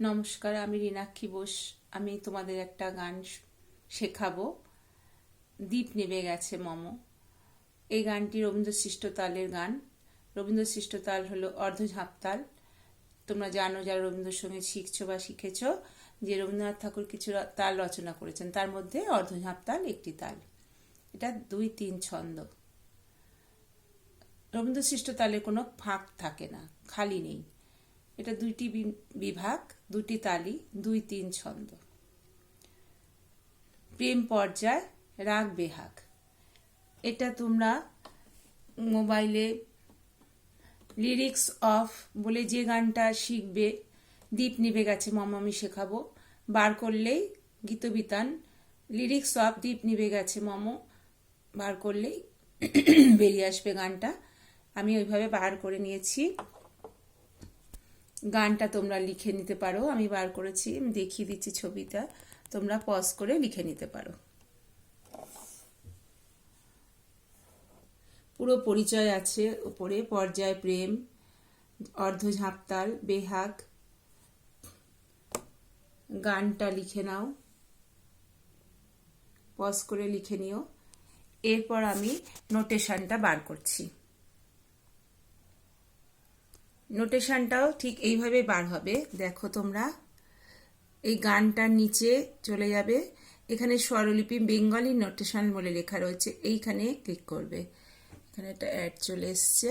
নমস্কার, আমি রিনাক্ষী বোস। আমি তোমাদের একটা গান শেখাবো। দ্বীপ নেবে গেছে মম। এই গানটি রবীন্দ্র সৃষ্ট তালের গান। রবীন্দ্র সৃষ্ট তাল হলো অর্ধঝাঁপ তাল। তোমরা জানো, যারা রবীন্দ্রসঙ্গীত শিখছো বা শিখেছ, যে রবীন্দ্রনাথ ঠাকুর কিছু তাল রচনা করেছেন, তার মধ্যে অর্ধঝাঁপ তাল একটি তাল। এটা 2-3 ছন্দ। রবীন্দ্র সৃষ্ট তালে কোনো ফাঁক থাকে না, খালি নেই। এটা দুইটি বিভাগ, দুটি তালি, 2-3 ছন্দ। প্রেম পর্যায়, রাগ বেহাগ। এটা তোমরা মোবাইলে লিরিক্স অফ বলে যে গানটা শিখবে, দ্বীপ নিভে গেছে মম আমি শেখাবো, বার করলেই গীতবিতান লিরিক্স অফ দ্বীপ নিভে গেছে মম বার করলেই বেরিয়ে আসবে গানটা। আমি ওইভাবে বার করে নিয়েছি। গানটা তোমরা লিখে নিতে পারো, আমি বার করেছি, আমি দেখিয়ে দিচ্ছি ছবিটা, তোমরা পজ করে লিখে নিতে পারো। পুরো পরিচয় আছে উপরে, পর্যায়, প্রেম, অর্ধঝাঁপতাল, বেহাগ। গানটা লিখে নাও, পজ করে লিখে নিও। এরপর আমি নোটেশনটা বার করছি। নোটেশনটাও ঠিক এইভাবে বার হবে। দেখো তোমরা, এই গানটার নিচে চলে যাবে, এখানে স্বরলিপি বেঙ্গলি নোটেশন বলে লেখা রয়েছে, এইখানে ক্লিক করবে। এখানে একটা অ্যাড চলে এসছে।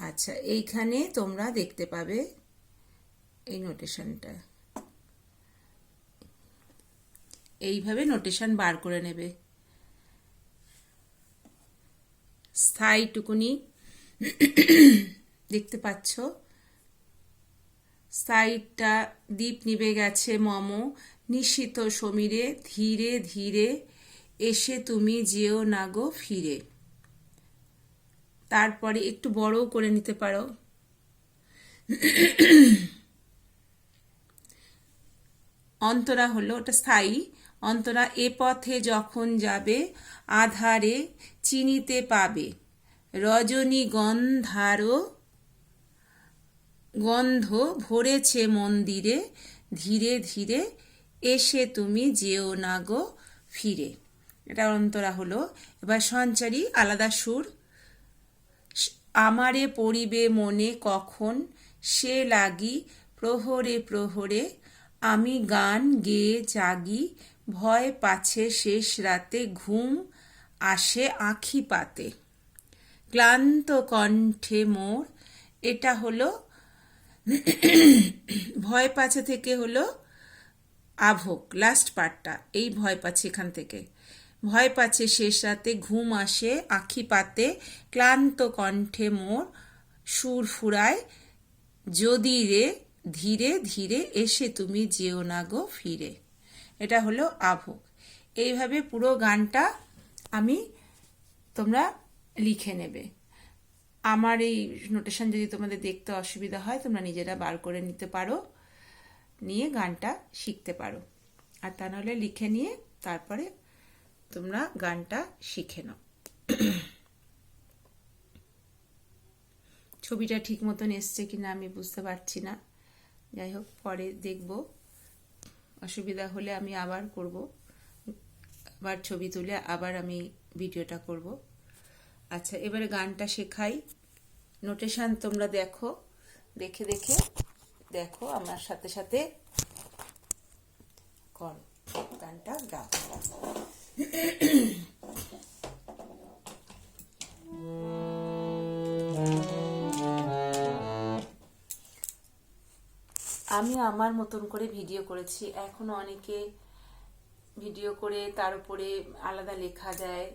আচ্ছা, এইখানে তোমরা দেখতে পাবে এই নোটেশনটা। এইভাবে নোটেশন বার করে নেবে। স্থায়ী টুকুনি দেখতে পাচ্ছ, সাইডটা দ্বীপ নিভে গেছে মম, নিশীথ সমীরে ধীরে ধীরে এসে তুমি যেও না গো ফিরে। তারপরে একটু বড়ও করে নিতে পারো। অন্তরা হলো ওটা স্থায়ী। অন্তরা এ পথে যখন যাবে আধারে চিনিতে পাবে রজনীগন্ধারও গন্ধ ভরেছে মন্দিরে ধীরে ধীরে এসে তুমি যেও না গো ফিরে। এটা অন্তরা হলো। এবার সঞ্চারী, আলাদা সুর। আমারে পড়িবে মনে কখন সে লাগি প্রহরে প্রহরে আমি গান গেয়ে জাগি ভয় পাছে শেষ রাতে ঘুম আসে আঁখি পাতে ক্লান্ত কণ্ঠে মোর। এটা হলো ভয় পাছে থেকে হলো আভোগ, লাস্ট পার্টটা। এই ভয় পাচ্ছে এখান থেকে, ভয় পাচ্ছে শেষ রাতে ঘুম আসে আঁখি পাতে ক্লান্ত কণ্ঠে মোর সুর ফুরায় যদি রে ধীরে ধীরে এসে তুমি যেও না গো ফিরে। এটা হলো আভোগ। এইভাবে পুরো গানটা তোমরা লিখে নেবে। আমার এই নোটেশন যদি তোমাদের দেখতে অসুবিধা হয়, তোমরা নিজেরা বার করে নিতে পারো, নিয়ে গানটা শিখতে পারো। আর তা নাহলে লিখে নিয়ে তারপরে তোমরা গানটা শিখে নাও। ছবিটা ঠিক মতন এসছে কিনা আমি বুঝতে পারছি না, যাই হোক পরে দেখব। অসুবিধা হলে আমি আবার করব, আবার ছবি তুলে আবার আমি ভিডিওটা করব। আচ্ছা, এবারে গানটা শেখাই। নোটেশন তোমরা দেখো, দেখে দেখে দেখো, আমার সাথে সাথে করো, গানটা গাও। আমি আমার মতন করে ভিডিও করেছি। এখনো অনেকে ভিডিও করে তার উপরে আলাদা লেখা দেয়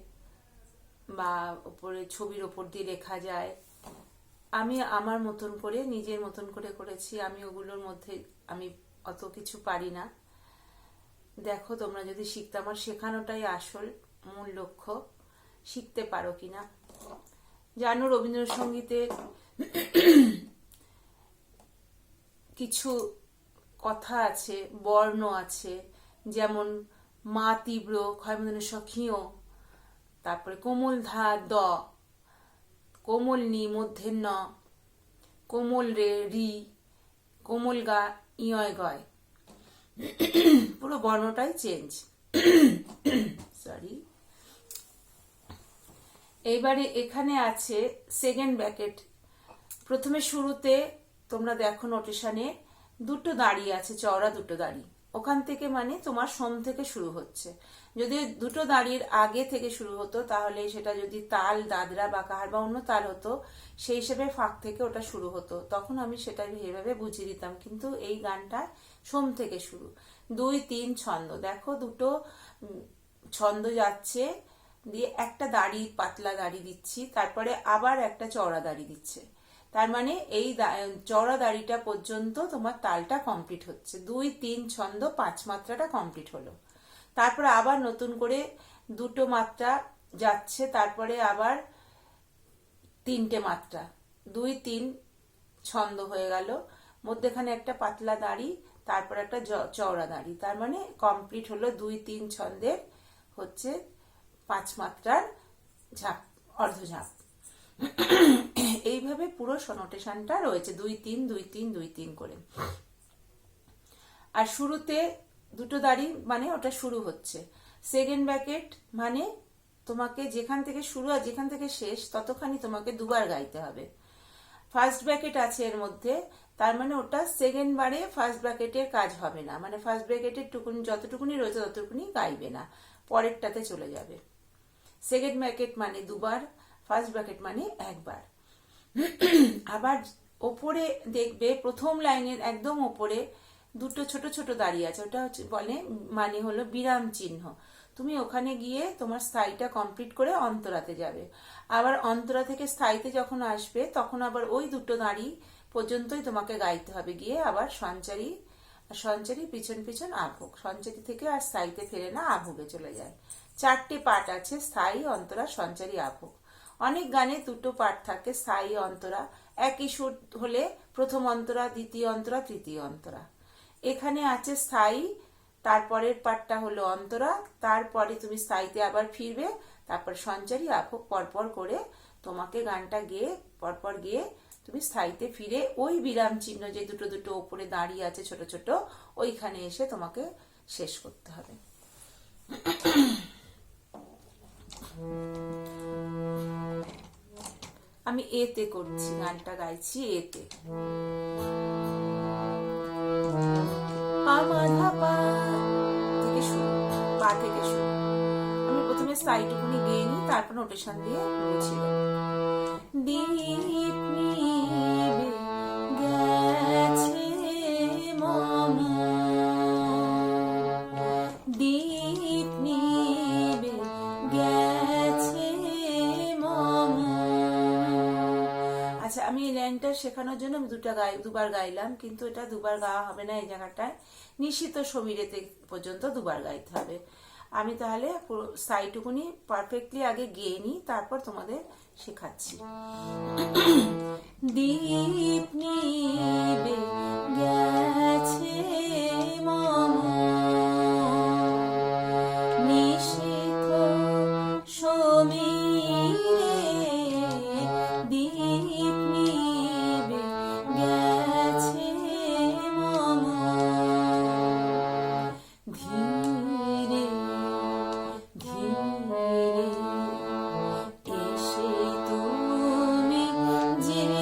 বা উপরে ছবির ওপর দিয়ে লেখা যায়। আমি আমার মতন করে, নিজের মতন করে করেছি। আমি ওগুলোর মধ্যে আমি অত কিছু পারি না। দেখো, তোমরা যদি শিখতে, আমার শেখানোটাই আসল মূল লক্ষ্য, শিখতে পারো কিনা। জানো, রবীন্দ্রসঙ্গীতে কিছু কথা আছে, বর্ণ আছে, যেমন মা তীব্র, ক্ষয়মূর্ধন্য সখিও, তারপরে কোমল ধা দ, কোমল নি মধ্যে ন, কোমল রে রি, কোমল গা ইয় গয়, পুরো বর্ণটাই চেঞ্জ। সরি। এইবারে এখানে আছে সেকেন্ড ব্র্যাকেট। প্রথমে শুরুতে তোমরা দেখো নোটেশনে দুটো দাড়ি আছে, চওড়া দুটো দাড়ি। ওখান থেকে মানে তোমার সোম থেকে শুরু হচ্ছে। যদি দুটো দাড়ির আগে থেকে শুরু হতো তাহলে সেটা যদি তাল, দাদরা বা কাহার বা অন্য তাল হতো, সেই হিসেবে ফাঁক থেকে ওটা শুরু হতো, তখন আমি সেটা এইভাবে বুঝিয়ে দিতাম। কিন্তু এই গানটা সোম থেকে শুরু, 2-3 ছন্দ। দেখো দুটো ছন্দ যাচ্ছে, দিয়ে একটা দাড়ি, পাতলা দাড়ি দিচ্ছি, তারপরে আবার একটা চওড়া দাড়ি দিচ্ছে। তার মানে এই চওড়া দাড়িটা পর্যন্ত তোমার তালটা কমপ্লিট হচ্ছে। 2-3 ছন্দ 5 মাত্রাটা কমপ্লিট হলো। তারপরে আবার নতুন করে দুটো মাত্রা যাচ্ছে, তারপরে আবার 3টে মাত্রা, 2-3 ছন্দ হয়ে গেল। মধ্যেখানে একটা পাতলা দাড়ি, তারপর একটা চওড়া দাড়ি। তার মানে কমপ্লিট হলো 2-3 ছন্দের হচ্ছে 5 মাত্রার ঝাঁপ, অর্ধঝাঁপ। এইভাবে পুরো নোটেশনটা রয়েছে, 2-3-2-3-2-3 করে। আর শুরুতে দুটো দাড়ি মানে ওটা শুরু হচ্ছে। সেকেন্ড ব্র্যাকেট মানে তোমাকে যেখান থেকে শুরু আর যেখান থেকে শেষ ততখানি তোমাকে দুবার গাইতে হবে। ফার্স্ট ব্র্যাকেট আছে এর মধ্যে, তার মানে ওটা সেকেন্ড বারে ফার্স্ট ব্র্যাকেটের কাজ হবে না, মানে ফার্স্ট ব্র্যাকেটের টুকুনি যতটুকুনি রয়েছে ততটুকুনি গাইবে না, পরেরটাতে চলে যাবে। সেকেন্ড ব্র্যাকেট মানে দুবার, ফার্স্ট ব্র্যাকেট মানে একবার। আবার ওপরে দেখবে প্রথম লাইনের একদম ওপরে দুটো ছোট ছোট দাঁড়িয়ে আছে, ওটা হচ্ছে বলে মানে হলো বিরাম চিহ্ন। তুমি ওখানে গিয়ে তোমার স্থায়ীটা কমপ্লিট করে অন্তরাতে যাবে। আবার অন্তরা থেকে স্থায়ীতে যখন আসবে তখন আবার ওই দুটো দাঁড়ি পর্যন্তই তোমাকে গাইতে হবে, গিয়ে আবার সঞ্চারী, সঞ্চারী পিছন পিছন আভোগ, সঞ্চারী থেকে আর স্থায়ীতে ফেরে না, আভোগে চলে যায়। 4টে পার্ট আছে, স্থায়ী, অন্তরা, সঞ্চারী, আভোগ। অনেক গানে দুটো পার্ট থাকে, স্থায়ী, অন্তরা। একই সুর হলে প্রথম অন্তরা, দ্বিতীয় অন্তরা, তৃতীয় অন্তরা। এখানে আছে স্থায়ী, তারপরের পার্টটা হলো অন্তরা, তারপরে তুমি স্থায়ীতে আবার ফিরবে, তারপর সঞ্চারী, আভোগ পরপর করে তোমাকে গানটা গেয়ে পরপর গিয়ে তুমি স্থায়ীতে ফিরে ওই বিরাম চিহ্ন যে দুটো দুটো ওপরে দাঁড়িয়ে আছে ছোট ছোট, ওইখানে এসে তোমাকে শেষ করতে হবে। আমি এতে করছি, গানটা গাইছি এতে। থেকে শুরু, পা থেকে শুরু। আমি প্রথমে স্থায়ীটুকুনি গেয়ে নিই, তারপর নোটেশন দিয়ে বুঝিয়ে দেব। দীপ নিবে গেছে মম, দীপ নিবে গেছে মম। আচ্ছা, আমি এই লাইনটা শেখানোর জন্য আমি দুবার গাইলাম, কিন্তু এটা দুবার গাওয়া হবে না। এই জায়গাটায় নিশিত সমীরেতে পর্যন্ত দুবার গাইতে হবে। আমি তাহলে সাইটুকুনি পারফেক্টলি আগে গেয়ে নিই, তারপর তোমাদের শেখাচ্ছি। দীপ নিবে গেছে মম, নিশিত সমীরে, দীপ নিবে গেছে মম। ধীরে ধীরে এসে তুমি যেও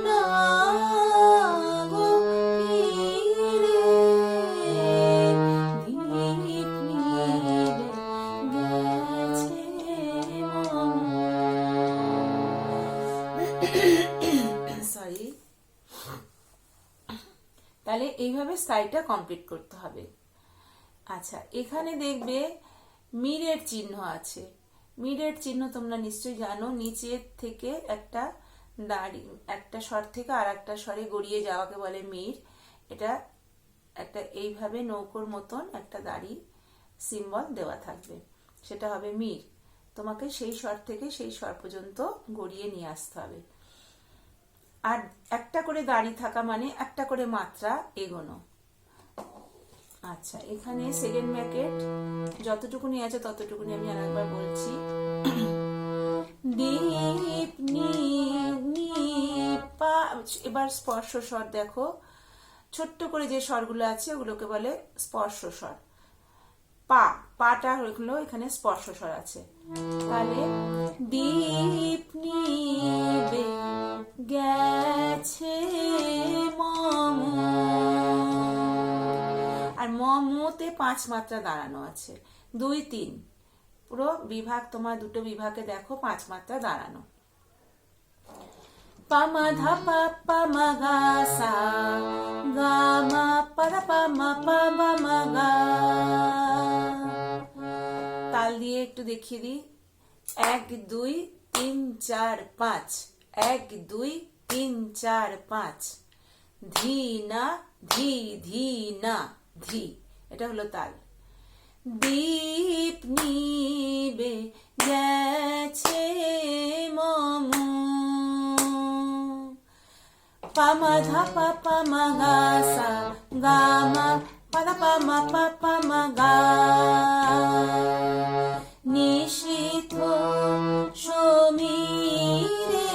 না গো ফিরে, দীপ নিবে গেছে মম। সরি। তাহলে এইভাবে স্থায়ীটা কমপ্লিট করতে হবে। আচ্ছা, এখানে দেখবে মিরের চিহ্ন আছে। মিরের চিহ্ন তোমরা নিশ্চয়ই জানো, নিচের থেকে একটা দাড়ি, একটা স্বর থেকে আর একটা স্বরে গড়িয়ে যাওয়াকে বলে মির। এটা একটা এইভাবে নৌকোর মতন একটা দাড়ি সিম্বল দেওয়া থাকবে, সেটা হবে মির। তোমাকে সেই স্বর থেকে সেই স্বর পর্যন্ত গড়িয়ে নিয়ে আসতে হবে। আর একটা করে দাড়ি থাকা মানে একটা করে মাত্রা এগোনো। আচ্ছা, এখানে সেকেন্ড ব্র্যাকেট যতটুকুনি আছে ততটুকুনি আমি আরেকবার বলছি। দীপ নিবে পা। এবার স্পর্শ স্বর দেখো, ছোট্ট করে যে স্বরগুলো আছে ওগুলোকে বলে স্পর্শ স্বর। পা, পাটা হলো এখানে স্পর্শ স্বর আছে। তাহলে দীপ নিবে গেছে মম, আর মমতে 5 মাত্রা দাঁড়ানো আছে, 2 3 পুরো বিভাগ, তোমার দুটো বিভাগে দেখো 5 মাত্রা দাঁড়ানো। পামা ধা পা পামা গা সা গা মা পাদা পামা পা বা মা গা। তাল দিয়ে একটু দেখিয়ে দিই। 1 2 3 4 5, 1 2 3 4 5। ধি না ধি, ধি না ধি, এটা হলো তাল। দীপ নিবে গেছে মম, পামা ধা পা পামা গা সা গা মা পাদা পামা পা পামা গা। নিশীথ সমীরে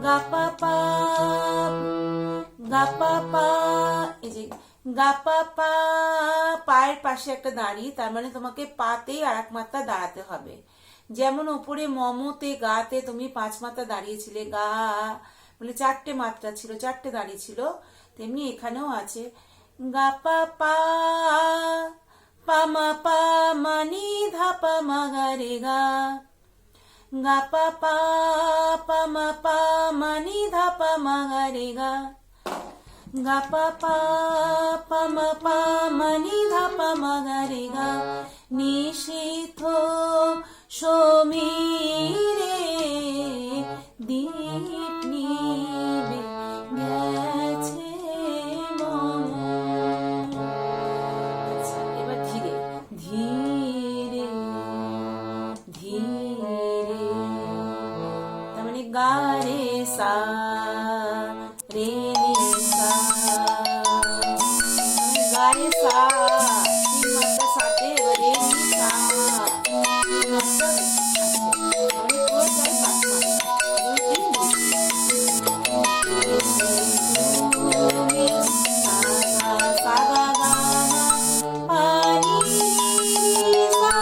গা পা পা গা পা পা, এই যে গা পা পা, পায়ের পাশে একটা দাঁড়ি, তার মানে তোমাকে পাতেই আর এক মাত্রা দাঁড়াতে হবে। যেমন ওপরে মমতে গাতে তুমি 5 মাত্রা দাঁড়িয়েছিলে, গা বলে 4টে মাত্রা ছিল, 4টে দাঁড়িয়ে ছিল, তেমনি এখানেও আছে গা পা পা পামা পা মানি ধা পা মা গা রে গা, গা পা পা পামা পা মানি ধা পা মা গা রে গা, গা পা পা পামা পা মানি ধা পা মা গা রে গা। নিশীথ সমীরে দীপ নিবে গেছে মম। আচ্ছা, এবার ধীরে ধীরে ধীরে, তার মানে গা রে সা রে রে সা, গা রে সা 3 মাত্রা সাথে, এবার রে রে সা 3 মাত্রা আছে, মানে পুরোটাই 5 মাত্রা, 2 3 সা সা গা গা পা নি সা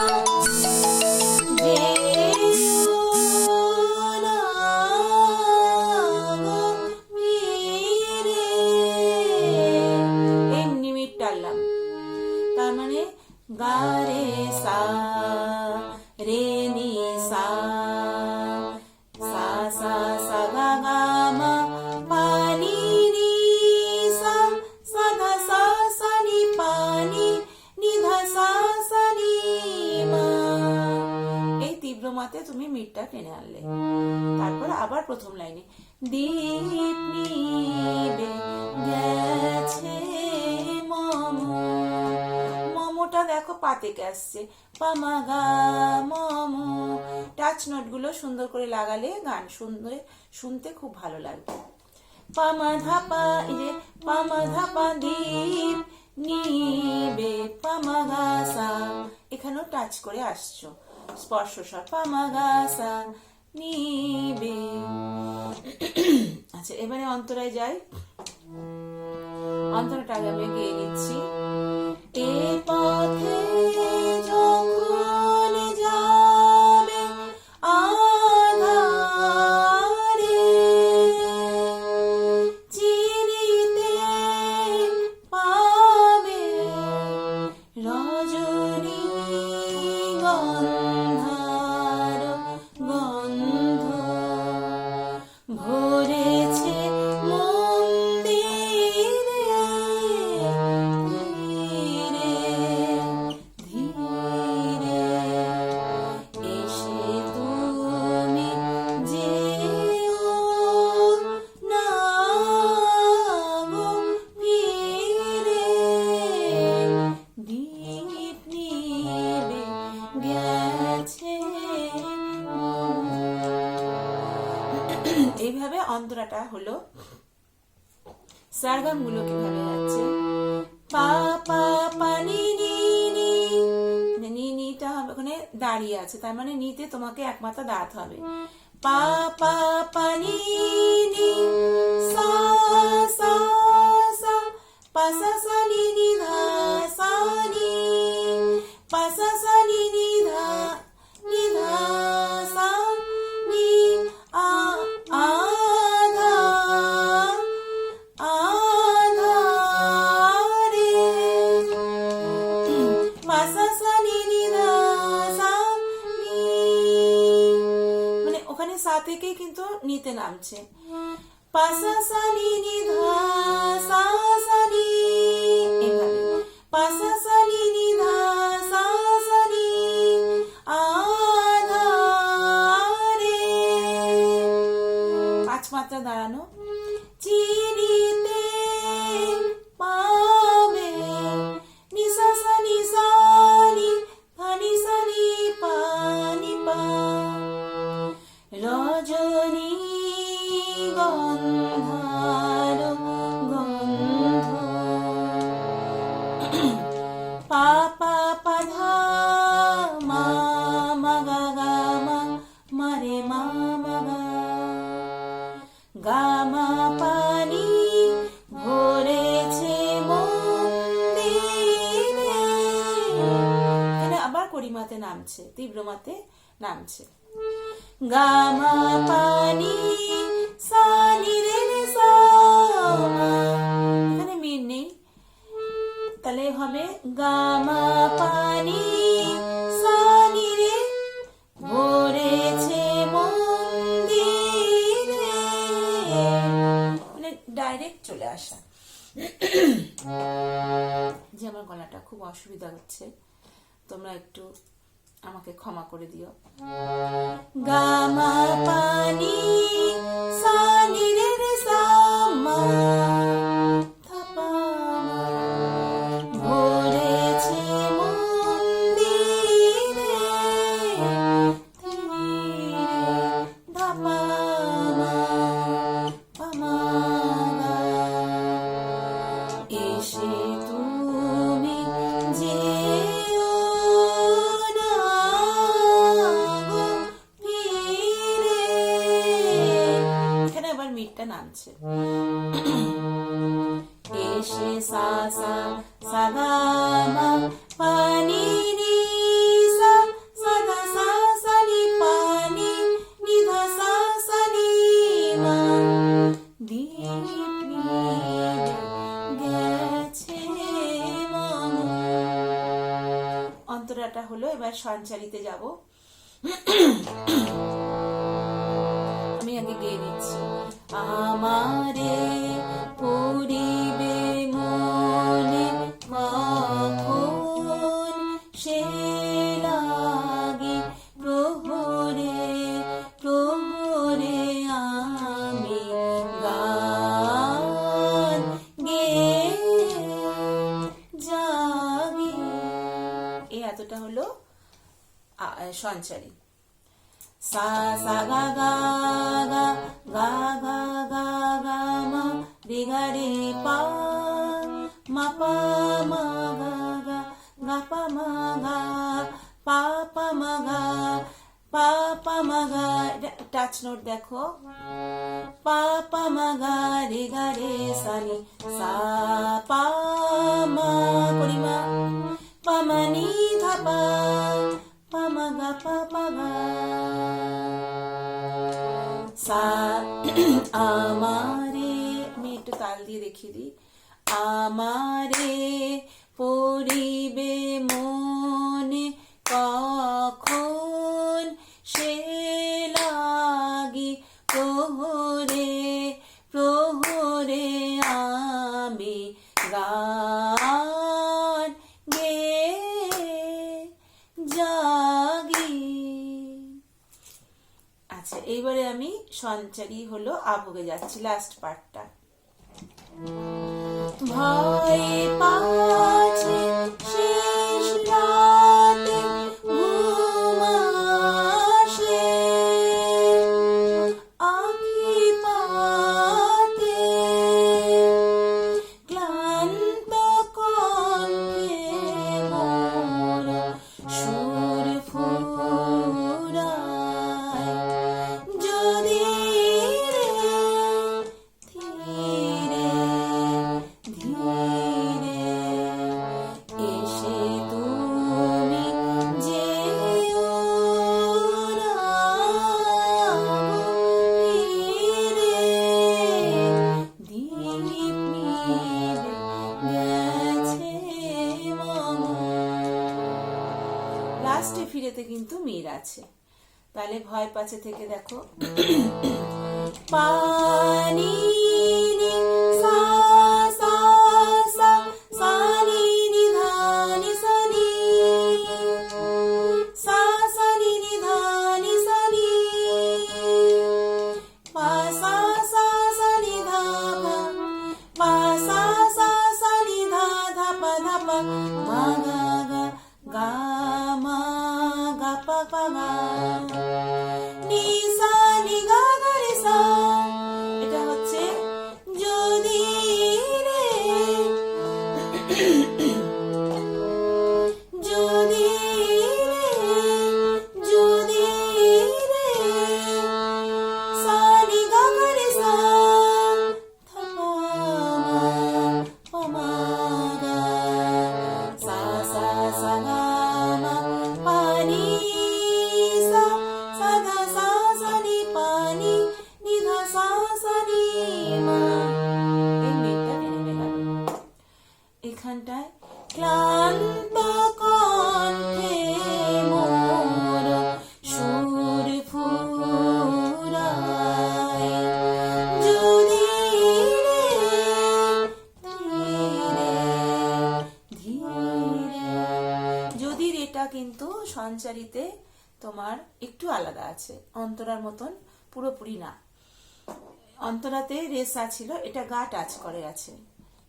রে না গো মি রে, এমনি মিট টানলাম, তার মানে গা রে সা রে নি সা সা সা সা গা গা মা পা নি নি সা সা ধা সা সা নি পা নি নি ধা সা সা নি মা। এই তীব্র মাতে তুমি মিটটা টেনে আনলে। তারপর আবার প্রথম লাইনে দীপ নিবে গেছে মম, মমটা দেখো পাতে আসছে, পামা গা মম। টাচ নোটগুলো সুন্দর করে লাগালে গান শুনতে খুব ভালো লাগবে। পামা ধাপা, এই যে পামা ধাপা দীপ নিবে পামা গা সা, এখানেও টাচ করে আসছো, স্পর্শ স্বর পামা গা সা নিবে। আচ্ছা, এবারে অন্তরায় যাই। অন্তরাটা আগে আমি গিয়ে নিচ্ছি। এ পথে যখন যাবে আধারে, চিনিতে পাবে রজনী গন্ধার গন্ধ, ভরেছে মন্দিরে ধীরে ধীরে, এসে তুমি যেও না গো ফিরে, দীপ নিবে গেছে। এইভাবে অন্তরাটা হলো। সারগাম গুলো কিভাবে যাচ্ছে, পা পা পা নি নি নি, নি নিটা হবে ওখানে দাঁড়িয়ে আছে, তার মানে নিতে তোমাকে এক মাত্রা দাঁড়াতে হবে। পা পা পা নি নি সা সা সা পা সা সা নি নি ধা সা নি পা সা সা নি নি ধা সা নি আ আধা আধা রে পা সা সা নি নি ধা সা নি, মানে ওখানে সা থেকেই কিন্তু নিতে নামছে। পা সা সা নি নি ধা সা সা নি, এভাবে পা সা সা নি নি ধা সা সা নি আধা রে, 5 মাত্রা দাঁড়ানো। চিনিতে পাবে নি সা সা নি সা নি ধা নি সা নি পা নি পা, রজনী গন্ধার গন্ধ, পা পা পা ধা মা মা গা গা মা মা রে মা মা গা, গা মা পা নি ভরেছে মন্দিরে, এখানে আবার কড়িমাতে নামছে, তীব্রমাতে নামছে। গা মা পা নি সা নি রে রে সা মা, এখানে মির নেই, তাহলে হবে গা মা পা নি সা নি রে ভরেছে মন্দিরে, মানে ডাইরেক্ট চলে আসা। যে আমার গলাটা খুব অসুবিধা হচ্ছে, তোমরা একটু আমাকে ক্ষমা করে দিও। গা মা পা নি সা নি রে রে সা মা ধা পা মা, ভরেছে মন্দিরে ধীরে ধা পা মা পা মা গা, এসে তুমি যেও না গো ফিরে, এখানে আবার মিটটা নামছে। এসে সা সা সা গা মা পা নি নি সা সা গা সা সা নি পা নি নি ধা সা সা নি মা, দীপ নিভে গেছে মন, অন্তরাটা হলো। এবার সঞ্চারিতে যাব, আমি আগে গেয়ে নিচ্ছি। আমারে পড়িবে মনে কখন সে লাগি প্রহরে প্রহরে আমি গান গেয়ে জাগি, এই এতটা হলো সঞ্চারী। সা সা গা গা গা গা গা গা গা মা রে গা রে পা মা পা মা গা গা গা পা মা গা পা পা মা গা পা পা মা গা, টাচ নোট দেখো, পা পা মা গা রে গা রে সা নি সা পা মা করিমা পা মা নি ধা পা পা মা গা পা পা গা, সা আমারে, আমি একটু তাল দিয়ে দেখিয়ে দিই। আমারে পড়িবে মনে কখন সে লাগি প্রহরে প্রহরে আমি গান গেয়ে জাগি। আচ্ছা, এইবারে আমি সঞ্চারী হলো আভোগে যাচ্ছি, লাস্ট পার্টটা। ভয় পাছে শেষ রাতে ঘুম আসে, আখি পাতে ক্লান্ত কণ্ঠে মোর সুর ফুরায়, আছে। তাহলে ভয় পাচ্ছে থেকে দেখো, পানি নি সা সা সা সা নি নি ধা নি সা নি সা সা নি নি ধা নি সা নি পা সা সা সা নি ধা পা পা সা সা সা নি ধা ধা পা মা গা গা গা মা গা পা পা গা নি সা নি গা গা রে সা। এটা হচ্ছে যদি রে যদি রে যদি রে সা নি গা গা রে সা ধা পা মা গা সা সা সা গা মা পা নি সা সা ধা সা সা নি পা নি নি ধা সা সা নি মা। এই মেয়েটা বেরোবে গেল। এখানটায় ক্লান্ত কণ্ঠে মোর সুর ফুরায় যদি রে ধীরে ধীরে। যদি রেটা কিন্তু সঞ্চারিতে তোমার একটু আলাদা আছে, অন্তরার মতন পুরোপুরি না। অন্তরাতে রেসা ছিল, এটা গা টাচ করে আছে,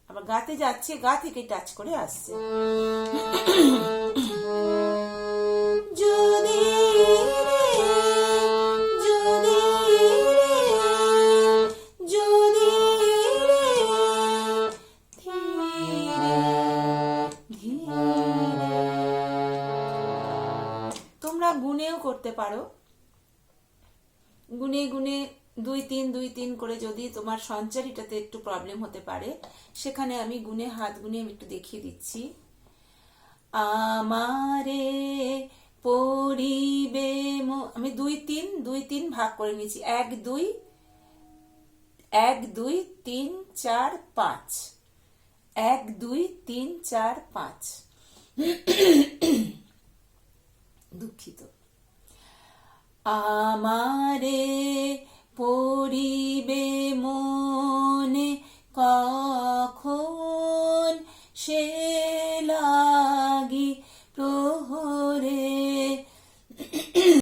আবার গাতে যাচ্ছে, গা থেকে টাচ করে আসছে। যদি রে যদি রে যদি রে ধীরে ধীরে। তোমরা গুনেও করতে পারো, গুনে গুনে 2 3 2 3 করে। যদি তোমার সঞ্চারিটাতে একটু প্রবলেম হতে পারে, সেখানে আমি গুনে হাত গুনে আমি একটু দেখিয়ে দিচ্ছি। আমারে পরিবে আমি 2 3 ভাগ করে নিয়েছি। 1 2 1 2 3 4 5 1 2 3 4 5। দুঃখিত। আমারে পরিবে মনে কখন সে